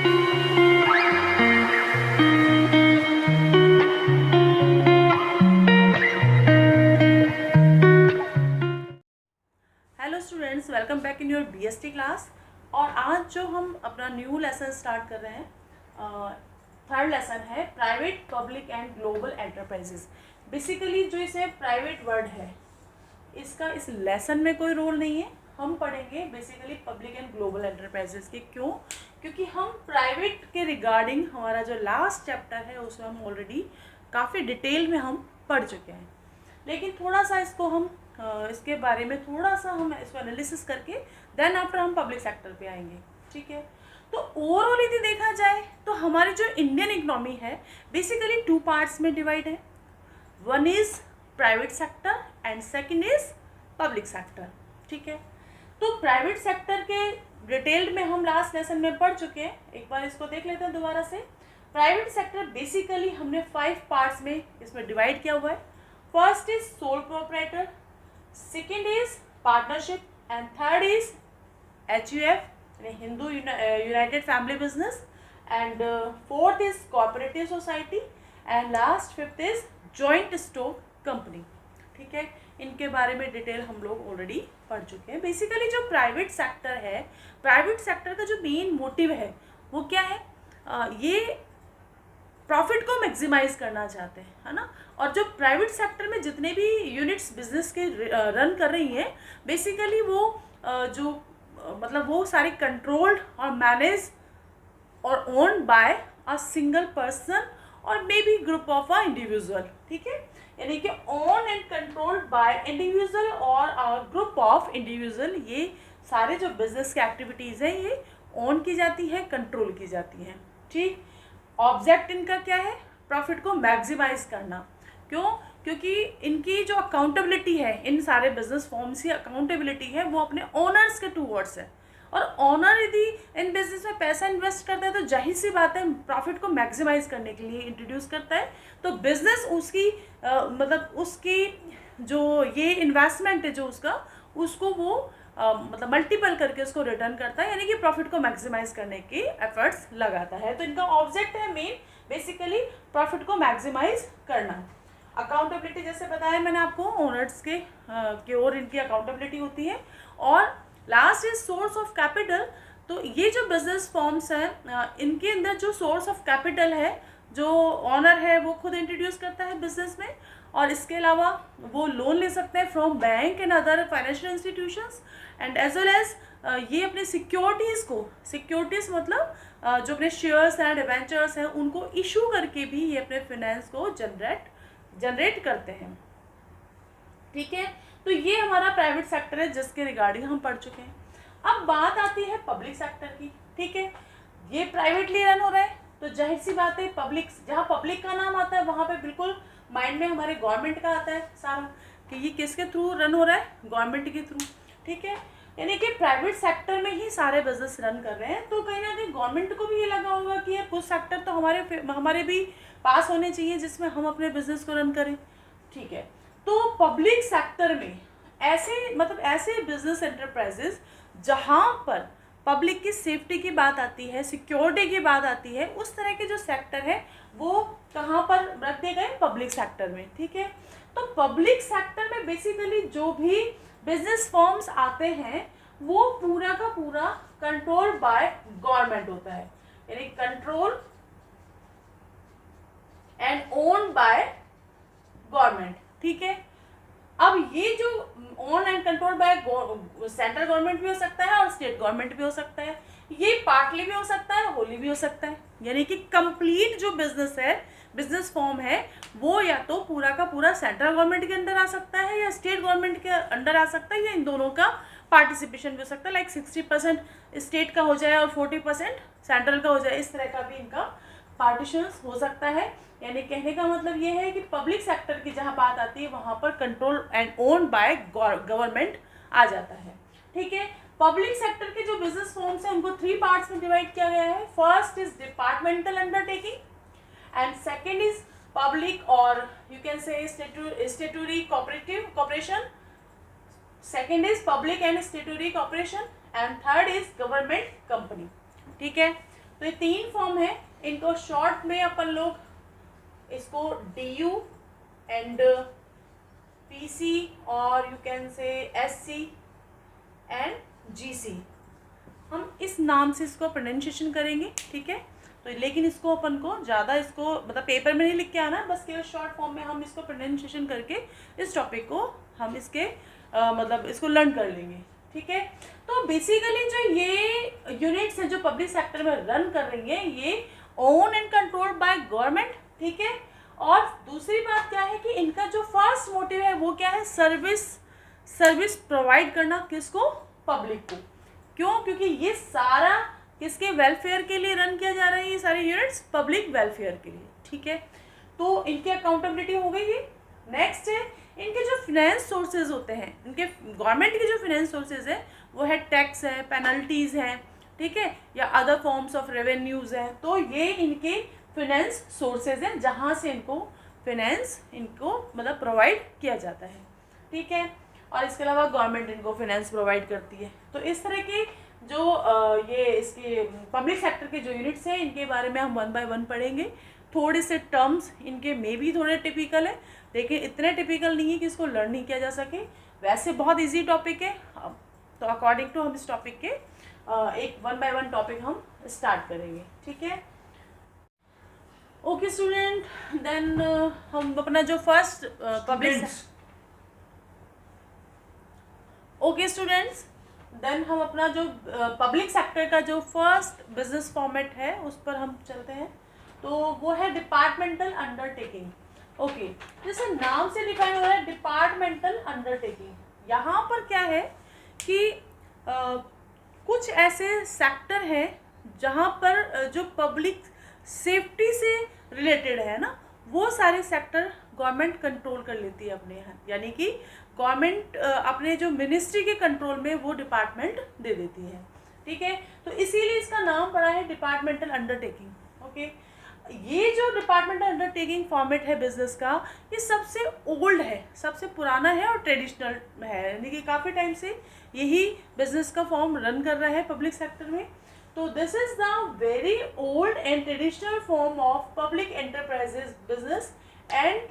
Hello students, welcome back in your BST class. और आज जो हम अपना न्यू लेसन स्टार्ट कर रहे हैं, थर्ड लेसन है private, public and global enterprises. Basically जो इसे प्राइवेट वर्ड है, इसका इस लेसन में कोई रोल नहीं है। हम पढ़ेंगे basically public and global enterprises के। क्यों? क्योंकि हम प्राइवेट के रिगार्डिंग हमारा जो लास्ट चैप्टर है उसमें हम ऑलरेडी काफ़ी डिटेल में हम पढ़ चुके हैं, लेकिन थोड़ा सा इसको हम इसके बारे में थोड़ा सा हम इसको एनालिसिस करके देन आफ्टर हम पब्लिक सेक्टर पे आएंगे। ठीक है, तो ओवरऑल यदि देखा जाए तो हमारी जो इंडियन इकोनॉमी है बेसिकली टू पार्ट्स में डिवाइड है। One is private sector and second is public sector. ठीक है, तो प्राइवेट सेक्टर के डिटेल्ड में हम लास्ट लेसन में पढ़ चुके हैं। एक बार इसको देख लेते हैं दोबारा से। प्राइवेट सेक्टर बेसिकली हमने 5 पार्ट्स में इसमें डिवाइड किया हुआ है। First is sole proprietor, second is partnership and third is HUF Hindu United family business, and fourth is cooperative society, and last fifth is joint stock company. ठीक है, इनके बारे में डिटेल हम लोग ऑलरेडी पढ़ चुके हैं। बेसिकली जो प्राइवेट सेक्टर है, प्राइवेट सेक्टर का जो मेन मोटिव है वो क्या है? ये प्रॉफिट को मैक्सिमाइज करना चाहते हैं, है ना। और जो प्राइवेट सेक्टर में जितने भी यूनिट्स बिजनेस के रन कर रही हैं, बेसिकली वो मतलब वो सारी कंट्रोल्ड और मैनेज और owned by a single person और may be group of a individual. ठीक है, यानी कि own and controlled by individual और ग्रुप ऑफ इंडिविजुअल। ये सारे जो बिजनेस की एक्टिविटीज़ हैं ये ओन की जाती है, कंट्रोल की जाती हैं। ठीक, ऑब्जेक्ट इनका क्या है? प्रॉफिट को मैक्सिमाइज करना। क्यों? क्योंकि इनकी जो अकाउंटेबिलिटी है, इन सारे बिजनेस फॉर्म्स की अकाउंटेबिलिटी है वो अपने ओनर्स के टूवर्ड्स है। और ओनर यदि इन बिजनेस में पैसा इन्वेस्ट करता है तो जाहिर सी बात है प्रॉफिट को मैक्सिमाइज करने के लिए इंट्रोड्यूस करता है। तो बिजनेस उसकी मतलब उसकी जो ये इन्वेस्टमेंट है जो उसको वो मतलब मल्टीपल करके उसको रिटर्न करता है, यानी कि प्रॉफिट को मैक्सिमाइज करने के एफर्ट्स लगाता है। तो इनका ऑब्जेक्ट है मेन बेसिकली प्रॉफिट को मैक्सिमाइज करना। अकाउंटेबिलिटी जैसे बताया मैंने आपको, ओनर्स के ओर इनकी अकाउंटेबिलिटी होती है। और last is source of capital. तो ये जो बिजनेस फॉर्म्स हैं इनके अंदर जो सोर्स ऑफ कैपिटल है, जो ऑनर है वो खुद इंट्रोड्यूस करता है बिजनेस में, और इसके अलावा वो लोन ले सकते हैं from bank and other financial institutions, and as well as ये अपने सिक्योरिटीज़ मतलब जो अपने शेयर्स एंड डिबेंचर्स हैं उनको इशू करके भी ये अपने फाइनेंस को जनरेट करते हैं। ठीक है, तो ये हमारा प्राइवेट सेक्टर है जिसके रिगार्डिंग हम पढ़ चुके हैं। अब बात आती है पब्लिक सेक्टर की। ठीक है, ये प्राइवेटली रन हो रहा है तो जाहिर सी बात है पब्लिक, जहाँ पब्लिक का नाम आता है वहाँ पे बिल्कुल माइंड में हमारे गवर्नमेंट का आता है सारा, कि ये किसके थ्रू रन हो रहा है? गवर्नमेंट के थ्रू। ठीक है, यानी कि प्राइवेट सेक्टर में ही सारे बिजनेस रन कर रहे हैं। तो कहीं ना कहीं गवर्नमेंट को भी ये लगा होगा कि यार कुछ सेक्टर तो हमारे भी पास होने चाहिए जिसमें हम अपने बिजनेस को रन करें। ठीक है, तो पब्लिक सेक्टर में ऐसे बिजनेस एंटरप्राइजेस जहाँ पर पब्लिक की सेफ्टी की बात आती है, सिक्योरिटी की बात आती है, उस तरह के जो सेक्टर है वो कहाँ पर रख दिए गए? पब्लिक सेक्टर में। ठीक है, तो पब्लिक सेक्टर में बेसिकली जो भी बिजनेस फॉर्म्स आते हैं वो पूरा का पूरा कंट्रोल बाय गवर्नमेंट होता है, यानी control and own by government. ठीक है, अब ये जो own and control by central government भी हो सकता है और स्टेट गवर्नमेंट भी हो सकता है, ये पार्टली भी हो सकता है, होली भी हो सकता है। यानी कि कंप्लीट जो बिजनेस है, बिजनेस फॉर्म है, वो या तो पूरा का पूरा सेंट्रल गवर्नमेंट के अंडर आ सकता है या स्टेट गवर्नमेंट के अंडर आ सकता है, या इन दोनों का पार्टिसिपेशन भी हो सकता है। लाइक 60% स्टेट का हो जाए और 40% सेंट्रल का हो जाए, इस तरह का भी इनका पार्टीशन हो सकता है। यानी कहने का मतलब ये है कि पब्लिक सेक्टर की जहाँ बात आती है वहाँ पर control and own by government आ जाता है। ठीक है, पब्लिक सेक्टर के जो बिजनेस फॉर्म्स हैं उनको 3 पार्ट्स में डिवाइड किया गया है। First is departmental undertaking and second is public और you can say statutory corporation, second is public and statutory corporation, and third is government company. ठीक है, तो ये 3 फॉर्म है, इनको शॉर्ट में अपन लोग इसको DU एंड PC और यू कैन से SC एंड GC, हम इस नाम से इसको प्रोनाउंसिएशन करेंगे, ठीक है। तो लेकिन इसको अपन को ज़्यादा इसको मतलब पेपर में नहीं लिख के आना, बस केवल शॉर्ट फॉर्म में हम इसको प्रोनाउंसिएशन करके इस टॉपिक को हम इसके मतलब इसको लर्न कर लेंगे, ठीक है। तो बेसिकली जो ये यूनिट्स हैं जो पब्लिक सेक्टर में रन कर रही हैं, ये own and controlled by government, ठीक है। और दूसरी बात क्या है कि इनका जो फर्स्ट मोटिव है वो क्या है, सर्विस प्रोवाइड करना, किसको, पब्लिक को। क्यों, क्योंकि ये सारा किसके वेलफेयर के लिए रन किया जा रहा है, ये सारी यूनिट्स पब्लिक वेलफेयर के लिए, ठीक है। तो इनकी अकाउंटेबिलिटी हो गई ये। नेक्स्ट है इनके जो फिनेंस सोर्सेज होते हैं, इनके गवर्नमेंट के जो फिनेंस सोर्सेज है वो है टैक्स है, पेनल्टीज़ हैं, ठीक है, या अदर फॉर्म्स ऑफ रेवेन्यूज़ हैं। तो ये इनके फिनेंस सोर्सेज हैं जहाँ से इनको फिनेंस इनको मतलब प्रोवाइड किया जाता है, ठीक है। और इसके अलावा गवर्नमेंट इनको फिनेंस प्रोवाइड करती है। तो इस तरह के जो ये इसके पब्लिक सेक्टर के जो यूनिट्स हैं इनके बारे में हम 1 बाय 1 पढ़ेंगे। थोड़े से टर्म्स इनके में भी थोड़े टिपिकल है, लेकिन इतने टिपिकल नहीं है कि इसको लर्न नहीं किया जा सके। वैसे बहुत इजी टॉपिक है, तो अकॉर्डिंग टू हम इस टॉपिक के एक 1 बाय 1 टॉपिक हम स्टार्ट करेंगे, ठीक है। ओके स्टूडेंट, देन हम अपना जो first public okay students, then हम अपना जो पब्लिक सेक्टर का जो फर्स्ट बिजनेस फॉर्मेट है उस पर हम चलते हैं। तो वो है डिपार्टमेंटल अंडरटेकिंग। ओके, जैसे नाम से डिफाइन हो रहा है डिपार्टमेंटल अंडरटेकिंग। यहाँ पर क्या है कि कुछ ऐसे सेक्टर हैं जहाँ पर जो पब्लिक सेफ्टी से रिलेटेड है ना, वो सारे सेक्टर गवर्नमेंट कंट्रोल कर लेती है अपने यहाँ, यानी कि गवर्नमेंट अपने जो मिनिस्ट्री के कंट्रोल में वो डिपार्टमेंट दे देती है, ठीक है। तो इसीलिए इसका नाम पड़ा है डिपार्टमेंटल अंडरटेकिंग। ओके, ये जो डिपार्टमेंटल अंडरटेकिंग फॉर्मेट है बिजनेस का, ये सबसे ओल्ड है, सबसे पुराना है और ट्रेडिशनल है, यानी कि काफ़ी टाइम से यही बिजनेस का फॉर्म रन कर रहा है पब्लिक सेक्टर में। तो this is the very old and traditional form of public enterprises business and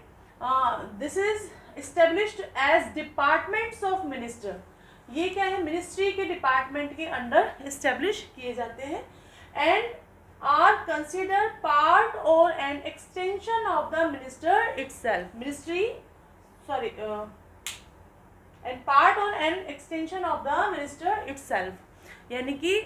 this is established as departments of minister. ये क्या है, मिनिस्ट्री के डिपार्टमेंट के अंडर एस्टेब्लिश किए जाते हैं एंड आर कंसिडर पार्ट और an extension of the minister itself. Ministry and part और an extension of the minister itself, यानी कि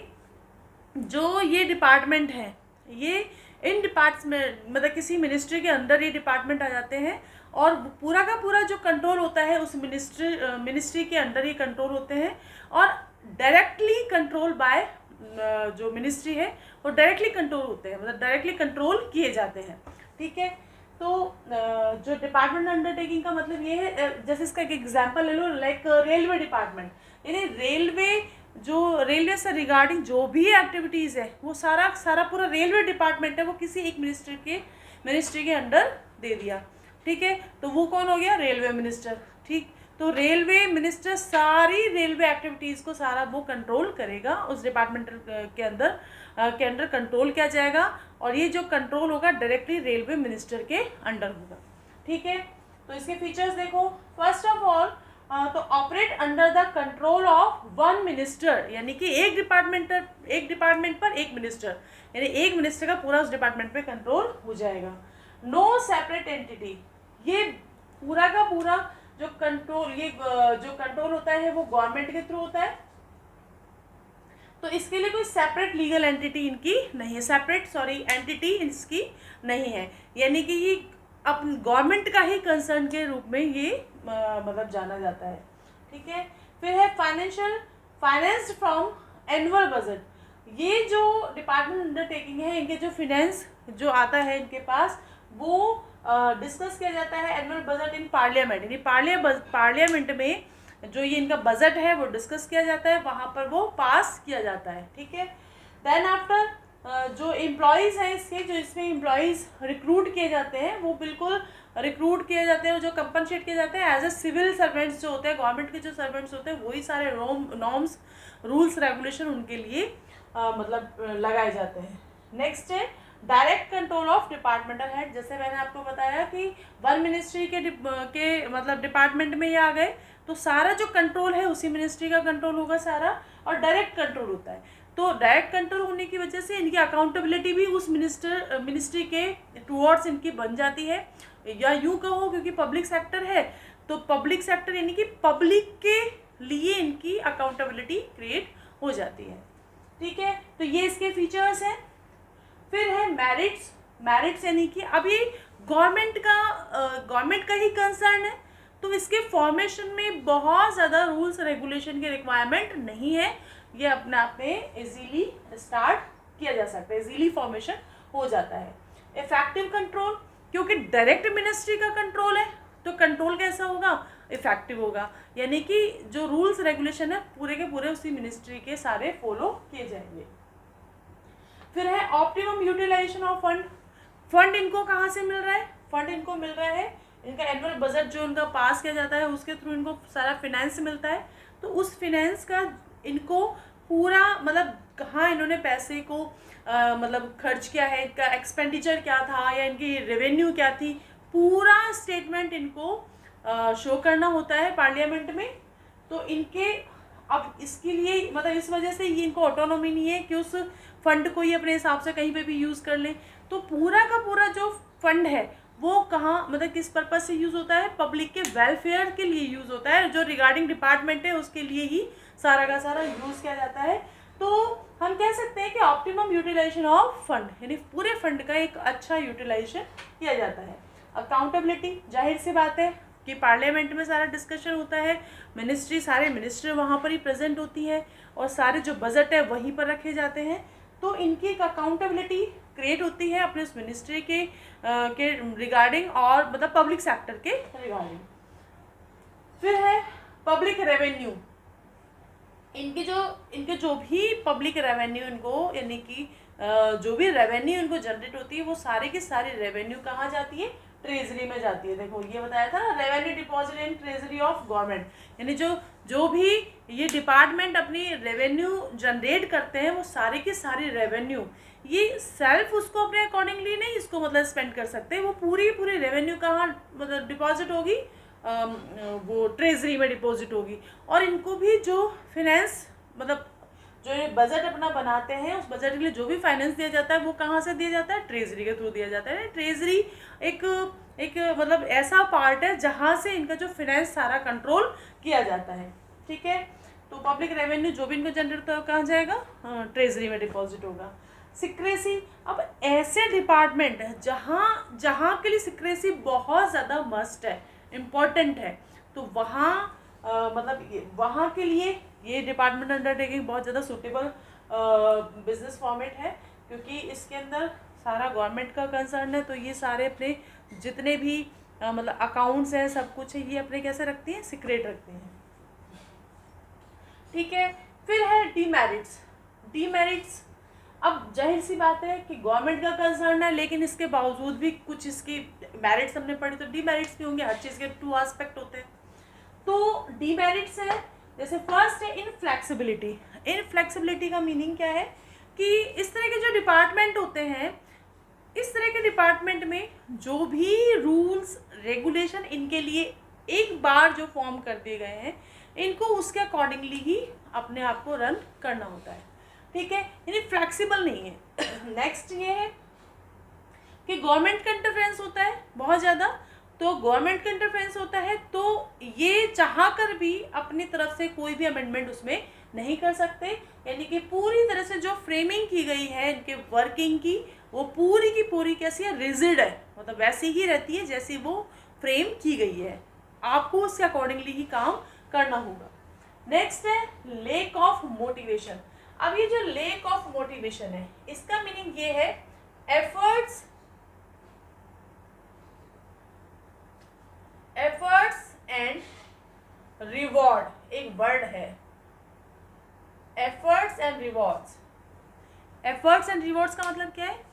जो ये डिपार्टमेंट है ये इन डिपार्टमेंट मतलब किसी मिनिस्ट्री के अंदर ये डिपार्टमेंट आ जाते हैं और पूरा का पूरा जो कंट्रोल होता है उस मिनिस्ट्री के अंदर ये कंट्रोल होते हैं और डायरेक्टली कंट्रोल बाय जो मिनिस्ट्री है वो डायरेक्टली कंट्रोल होते हैं, मतलब डायरेक्टली कंट्रोल किए जाते हैं, ठीक है। तो जो डिपार्टमेंट अंडरटेकिंग का मतलब ये है, जैसे इसका एक एग्जांपल ले लो, लाइक रेलवे डिपार्टमेंट, यानी रेलवे से रिगार्डिंग जो भी एक्टिविटीज़ है वो सारा पूरा रेलवे डिपार्टमेंट है वो किसी एक मिनिस्ट्री के अंडर दे दिया, ठीक है। तो वो कौन हो गया, रेलवे मिनिस्टर, ठीक। तो रेलवे मिनिस्टर सारी रेलवे एक्टिविटीज़ को सारा वो कंट्रोल करेगा, उस डिपार्टमेंट के अंडर कंट्रोल किया जाएगा और ये जो कंट्रोल होगा डायरेक्टली रेलवे मिनिस्टर के अंडर होगा, ठीक है। तो इसके फीचर्स देखो, फर्स्ट ऑफ ऑल तो operate under the control of one minister, यानी कि एक डिपार्टमेंट पर एक मिनिस्टर, यानी एक मिनिस्टर का पूरा उस डिपार्टमेंट पे कंट्रोल हो जाएगा। नो सेपरेट एंटिटी, ये पूरा का पूरा जो कंट्रोल होता है वो गवर्नमेंट के थ्रू होता है, तो इसके लिए कोई सेपरेट लीगल एंटिटी इनकी नहीं है, एंटिटी इसकी नहीं है, यानी कि ये अपन गवर्नमेंट का ही कंसर्न के रूप में ये मतलब जाना जाता है, ठीक है। फिर है फाइनेंस्ड फ्रॉम एनुअल बजट। ये जो डिपार्टमेंट अंडरटेकिंग है इनके जो फिनेंस जो आता है इनके पास वो डिस्कस किया जाता है एनुअल बजट इन पार्लियामेंट, यानी पार्लियामेंट में जो ये इनका बजट है वो डिस्कस किया जाता है, वहाँ पर वो पास किया जाता है, ठीक है। देन आफ्टर जो एम्प्लॉयज़ हैं इसके, जो इसमें एम्प्लॉयज़ रिक्रूट किए जाते हैं वो बिल्कुल रिक्रूट किए जाते हैं, जो कंपनसेट किए जाते हैं एज ए सिविल सर्वेंट्स जो होते हैं, गवर्नमेंट के जो सर्वेंट्स होते हैं वही सारे नॉर्म्स रूल्स रेगुलेशन उनके लिए मतलब लगाए जाते हैं, नेक्स्ट है direct control of departmental head. जैसे मैंने आपको बताया कि वन मिनिस्ट्री के मतलब डिपार्टमेंट में ये आ गए तो सारा जो कंट्रोल है उसी मिनिस्ट्री का कंट्रोल होगा सारा, और डायरेक्ट कंट्रोल होता है। तो डायरेक्ट कंट्रोल होने की वजह से इनकी अकाउंटेबिलिटी भी उस मिनिस्ट्री के टूवर्ड्स इनकी बन जाती है, या यूँ कहो क्योंकि पब्लिक सेक्टर है तो पब्लिक सेक्टर यानी कि पब्लिक के लिए इनकी अकाउंटेबिलिटी क्रिएट हो जाती है। ठीक है, तो ये इसके फीचर्स हैं। फिर है मेरिट्स। मेरिट्स यानी कि अब ये गवर्नमेंट का ही कंसर्न है, तो इसके फॉर्मेशन में बहुत ज़्यादा रूल्स रेगुलेशन की रिक्वायरमेंट नहीं है, ये अपने आप में इजीली स्टार्ट किया जा सकता है, इजीली फॉर्मेशन हो जाता है। इफेक्टिव कंट्रोल, क्योंकि डायरेक्ट मिनिस्ट्री का कंट्रोल है तो कंट्रोल कैसा होगा, इफेक्टिव होगा, यानी कि जो रूल्स रेगुलेशन है पूरे के पूरे उसी मिनिस्ट्री के सारे फॉलो किए जाएंगे। फिर है optimum utilization of fund. Fund इनको कहाँ से मिल रहा है, फंड इनको मिल रहा है इनका एनुअल बजट जो इनका पास किया जाता है उसके थ्रू इनको सारा फिनेंस मिलता है, तो उस फिनेंस का इनको पूरा मतलब कहाँ इन्होंने पैसे को मतलब खर्च किया है, इनका एक्सपेंडिचर क्या था या इनकी रेवेन्यू क्या थी, पूरा स्टेटमेंट इनको शो करना होता है पार्लियामेंट में। तो इनके अब इसके लिए मतलब इस वजह से ये इनको ऑटोनॉमी नहीं है कि उस फंड को ये अपने हिसाब से कहीं पे भी यूज़ कर लें। तो पूरा का पूरा जो फंड है वो कहाँ मतलब किस पर्पज़ से यूज़ होता है, पब्लिक के वेलफेयर के लिए यूज़ होता है, जो रिगार्डिंग डिपार्टमेंट है उसके लिए ही सारा का सारा यूज़ किया जाता है। तो हम कह सकते हैं कि ऑप्टिमम यूटिलाइजेशन ऑफ फंड, यानी पूरे फंड का एक अच्छा यूटिलाइजेशन किया जाता है। अकाउंटेबिलिटी, जाहिर सी बात है कि पार्लियामेंट में सारा डिस्कशन होता है, मिनिस्ट्री सारे मिनिस्ट्री वहाँ पर ही प्रेजेंट होती है और सारे जो बजट है वहीं पर रखे जाते हैं, तो इनकी एक अकाउंटेबिलिटी क्रिएट होती है अपने उस मिनिस्ट्री के रिगार्डिंग और मतलब पब्लिक सेक्टर के रिगार्डिंग। फिर है पब्लिक रेवेन्यू। इनके जो भी पब्लिक रेवेन्यू इनको यानी कि जो भी रेवेन्यू इनको जनरेट होती है वो सारी की सारी रेवेन्यू कहाँ जाती है, ट्रेजरी में जाती है। देखो ये बताया था ना, revenue deposit in treasury of government, यानी जो भी ये डिपार्टमेंट अपनी रेवेन्यू जनरेट करते हैं वो सारी की सारी रेवेन्यू ये सेल्फ उसको अपने अकॉर्डिंगली नहीं इसको मतलब स्पेंड कर सकते, वो पूरी रेवेन्यू कहाँ मतलब डिपॉजिट होगी, वो ट्रेजरी में डिपॉजिट होगी। और इनको भी जो फाइनेंस मतलब जो ये बजट अपना बनाते हैं उस बजट के लिए जो भी फाइनेंस दिया जाता है वो कहाँ से दिया जाता है, ट्रेजरी के थ्रू दिया जाता है। ट्रेजरी एक मतलब ऐसा पार्ट है जहाँ से इनका जो फाइनेंस सारा कंट्रोल किया जाता है। ठीक है, तो पब्लिक रेवेन्यू जो भी इनको जनरेट होता है कहाँ जाएगा, ट्रेजरी में डिपॉजिट होगा। सिक्रेसी, अब ऐसे डिपार्टमेंट जहाँ के लिए सिक्रेसी बहुत ज़्यादा मस्ट है, इम्पॉर्टेंट है, तो वहाँ मतलब वहाँ के लिए ये डिपार्टमेंट अंडरटेकिंग बहुत ज़्यादा सूटेबल बिजनेस फॉर्मेट है, क्योंकि इसके अंदर सारा गवर्नमेंट का कंसर्न है, तो ये सारे अपने जितने भी मतलब अकाउंट्स हैं सब कुछ है ये अपने कैसे रखती हैं, सीक्रेट रखती हैं। ठीक है, फिर है डीमेरिट्स। डीमेरिट्स अब जाहिर सी बात है कि गवर्नमेंट का कंसर्न है, लेकिन इसके बावजूद भी कुछ इसकी मेरिट्स हमने पढ़ी, तो डीमेरिट्स भी होंगे, हर चीज़ के 2 एस्पेक्ट होते हैं। तो डीमेरिट्स है, जैसे फर्स्ट है इनफ्लेक्सिबिलिटी। इनफ्लेक्सिबिलिटी का मीनिंग क्या है कि इस तरह के जो डिपार्टमेंट होते हैं, इस तरह के डिपार्टमेंट में जो भी रूल्स रेगुलेशन इनके लिए एक बार जो फॉर्म कर दिए गए हैं इनको उसके अकॉर्डिंगली ही अपने आप को रन करना होता है। ठीक है, यानी फ्लेक्सिबल नहीं है। नेक्स्ट ये है कि गवर्नमेंट का इंटरफेरेंस होता है बहुत ज़्यादा, तो गवर्नमेंट का इंटरफेरेंस होता है तो ये चाह कर भी अपनी तरफ से कोई भी अमेंडमेंट उसमें नहीं कर सकते, यानी कि पूरी तरह से जो फ्रेमिंग की गई है इनके वर्किंग की वो पूरी की पूरी कैसी है, रिजिड है, मतलब वैसी ही रहती है जैसी वो फ्रेम की गई है, आपको उसके अकॉर्डिंगली ही काम करना होगा। नेक्स्ट है लेक ऑफ मोटिवेशन। अब ये जो लेक ऑफ मोटिवेशन है इसका मीनिंग ये है एफर्ट्स एंड रिवॉर्ड, एक वर्ड है efforts and rewards. Efforts and rewards का मतलब क्या है,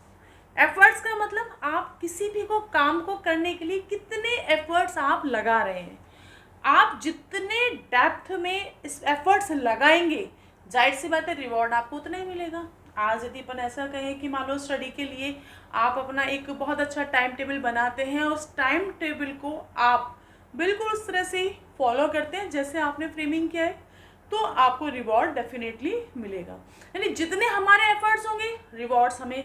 एफर्ट्स का मतलब आप किसी भी को काम को करने के लिए कितने एफर्ट्स आप लगा रहे हैं, आप जितने डेप्थ में इस एफर्ट्स लगाएंगे जाहिर सी बात है रिवॉर्ड आपको उतना ही मिलेगा। आज यदि अपन ऐसा कहें कि मान लो स्टडी के लिए आप अपना एक बहुत अच्छा टाइम टेबल बनाते हैं, उस टाइम टेबल को आप बिल्कुल उस तरह से फॉलो करते हैं जैसे आपने फ्रेमिंग किया है, तो आपको रिवॉर्ड डेफिनेटली मिलेगा। यानी जितने हमारे एफर्ट्स होंगे रिवॉर्ड्स हमें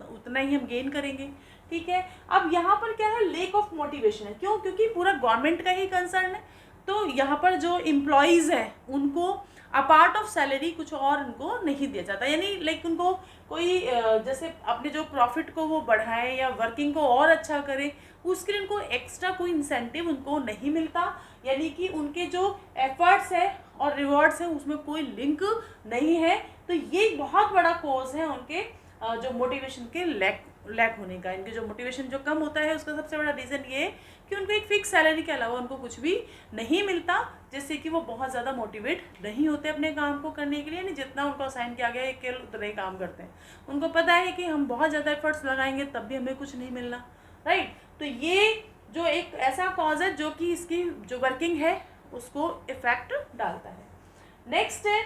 उतना ही हम गेन करेंगे। ठीक है, अब यहाँ पर क्या है, लेक ऑफ मोटिवेशन है। क्यों? क्योंकि पूरा गवर्नमेंट का ही कंसर्न है। तो यहाँ पर जो एम्प्लॉयज़ हैं उनको अपार्ट ऑफ सैलरी कुछ और उनको नहीं दिया जाता, यानी लाइक उनको कोई जैसे अपने जो प्रॉफिट को वो बढ़ाएं या वर्किंग को और अच्छा करें, उसके लिए उनको एक्स्ट्रा कोई इंसेंटिव उनको नहीं मिलता। यानी कि उनके जो एफर्ट्स है और रिवॉर्ड्स है उसमें कोई लिंक नहीं है। तो ये एक बहुत बड़ा कॉज है उनके जो मोटिवेशन के लैक होने का। इनके जो मोटिवेशन जो कम होता है उसका सबसे बड़ा रीज़न ये है कि उनको एक फिक्स सैलरी के अलावा उनको कुछ भी नहीं मिलता, जिससे कि वो बहुत ज़्यादा मोटिवेट नहीं होते अपने काम को करने के लिए। यानी जितना उनको असाइन किया गया है केवल उतना ही काम करते हैं। उनको पता है कि हम बहुत ज़्यादा एफर्ट्स लगाएंगे तब भी हमें कुछ नहीं मिलना, राइट। तो ये जो एक ऐसा कॉज है जो कि इसकी जो वर्किंग है उसको इफेक्ट डालता है। नेक्स्ट है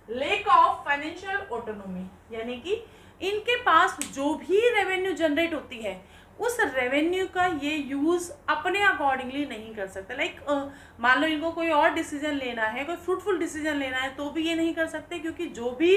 लेक ऑफ फाइनेंशियल ऑटोनॉमी, यानी कि इनके पास जो भी रेवेन्यू जनरेट होती है उस रेवेन्यू का ये यूज़ अपने अकॉर्डिंगली नहीं कर सकते। लाइक मान लो इनको कोई और डिसीजन लेना है, कोई फ्रूटफुल डिसीजन लेना है, तो भी ये नहीं कर सकते, क्योंकि जो भी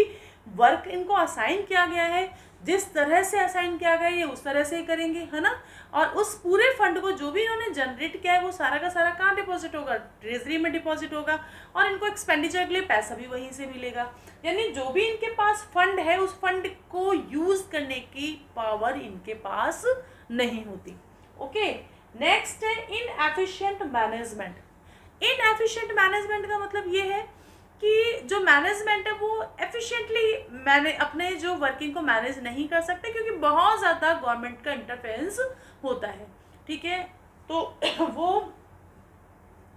वर्क इनको असाइन किया गया है, जिस तरह से असाइन किया गया है ये उस तरह से ही करेंगे, है ना। और उस पूरे फंड को जो भी इन्होंने जनरेट किया है वो सारा का सारा कहाँ डिपॉजिट होगा, ट्रेजरी में डिपॉजिट होगा, और इनको एक्सपेंडिचर के लिए पैसा भी वहीं से मिलेगा। यानी जो भी इनके पास फंड है उस फंड को यूज़ करने की पावर इनके पास नहीं होती। ओके, नेक्स्ट है इनएफिशिएंट मैनेजमेंट। इनएफिशिएंट मैनेजमेंट का मतलब ये है कि जो मैनेजमेंट है वो एफिशिएंटली अपने जो वर्किंग को मैनेज नहीं कर सकते, क्योंकि बहुत ज़्यादा गवर्नमेंट का इंटरफेरेंस होता है। ठीक है, तो वो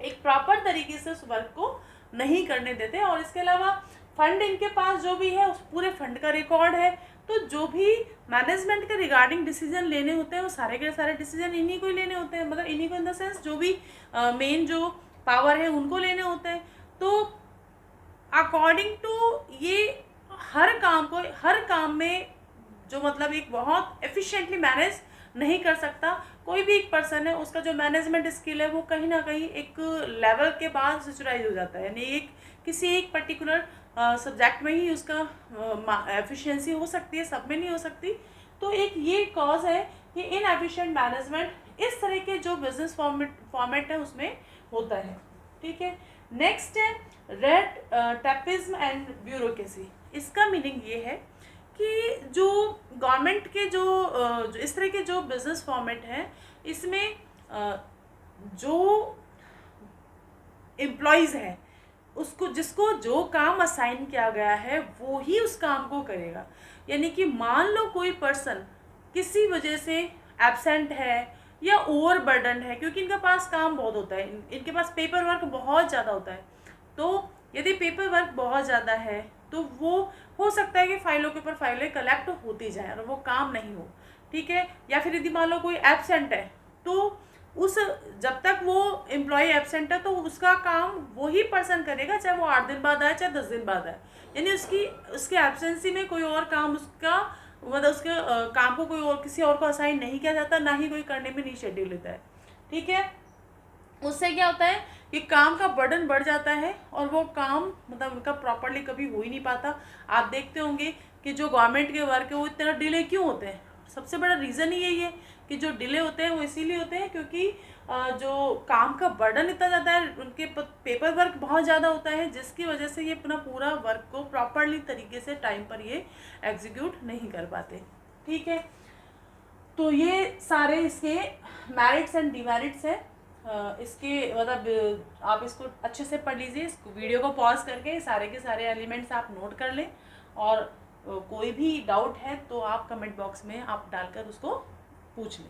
एक प्रॉपर तरीके से उस वर्क को नहीं करने देते। और इसके अलावा फंड इनके पास जो भी है उस पूरे फंड का रिकॉर्ड है, तो जो भी मैनेजमेंट के रिगार्डिंग डिसीजन लेने होते हैं वो सारे के सारे डिसीजन इन्हीं को ही लेने होते हैं। मतलब इन्हीं को इन द सेंस जो भी मेन जो पावर है उनको लेने होते हैं। तो अकॉर्डिंग टू ये हर काम में जो मतलब एक बहुत एफिशिएंटली मैनेज नहीं कर सकता। कोई भी एक पर्सन है उसका जो मैनेजमेंट स्किल है वो कहीं ना कहीं एक लेवल के बाद सैचुराइज हो जाता है, यानी एक किसी एक पर्टिकुलर सब्जेक्ट में ही उसका एफिशिएंसी हो सकती है, सब में नहीं हो सकती। तो एक ये कॉज है कि इनएफिशिएंट मैनेजमेंट इस तरह के जो बिजनेस फॉर्मेट है उसमें होता है। ठीक है, नेक्स्ट है रेड टेपिज्म एंड ब्यूरोक्रेसी। इसका मीनिंग ये है कि जो गवर्नमेंट के जो इस तरह के जो बिजनेस फॉर्मेट है इसमें जो एम्प्लॉयज़ हैं उसको जिसको जो काम असाइन किया गया है वो ही उस काम को करेगा। यानी कि मान लो कोई पर्सन किसी वजह से एब्सेंट है या ओवर बर्डन है, क्योंकि इनके पास काम बहुत होता है, इनके पास पेपर वर्क बहुत ज़्यादा होता है। तो यदि पेपर वर्क बहुत ज़्यादा है तो वो हो सकता है कि फाइलों के ऊपर फाइलें कलेक्ट होती जाए और वो काम नहीं हो। ठीक है, या फिर यदि मान लो कोई एब्सेंट है तो उस जब तक वो एम्प्लॉय एब्सेंट है तो उसका काम वही पर्सन करेगा, चाहे वो 8 दिन बाद आए चाहे 10 दिन बाद आए। यानी उसकी एब्सेंसी में कोई और काम उसका मतलब उसके काम को कोई और किसी और को असाइन नहीं किया जाता, ना ही कोई करने में नहीं शेड्यूल लेता है। ठीक है, उससे क्या होता है कि काम का बर्डन बढ़ जाता है और वो काम मतलब उनका प्रॉपरली कभी हो ही नहीं पाता। आप देखते होंगे कि जो गवर्नमेंट के वर्क है वो इतना डिले क्यों होते हैं। सबसे बड़ा रीज़न ही यही है कि जो डिले होते हैं वो इसीलिए होते हैं क्योंकि जो काम का बर्डन इतना ज़्यादा है, उनके पेपर वर्क बहुत ज़्यादा होता है, जिसकी वजह से ये अपना पूरा वर्क को प्रॉपरली तरीके से टाइम पर ये एग्जीक्यूट नहीं कर पाते। ठीक है, तो ये सारे इसके मेरिट्स एंड डिमेरिट्स हैं। इसके मतलब आप इसको अच्छे से पढ़ लीजिए, इसको वीडियो को पॉज करके सारे के सारे एलिमेंट्स आप नोट कर लें, और कोई भी डाउट है तो आप कमेंट बॉक्स में आप डालकर उसको पूछ लें।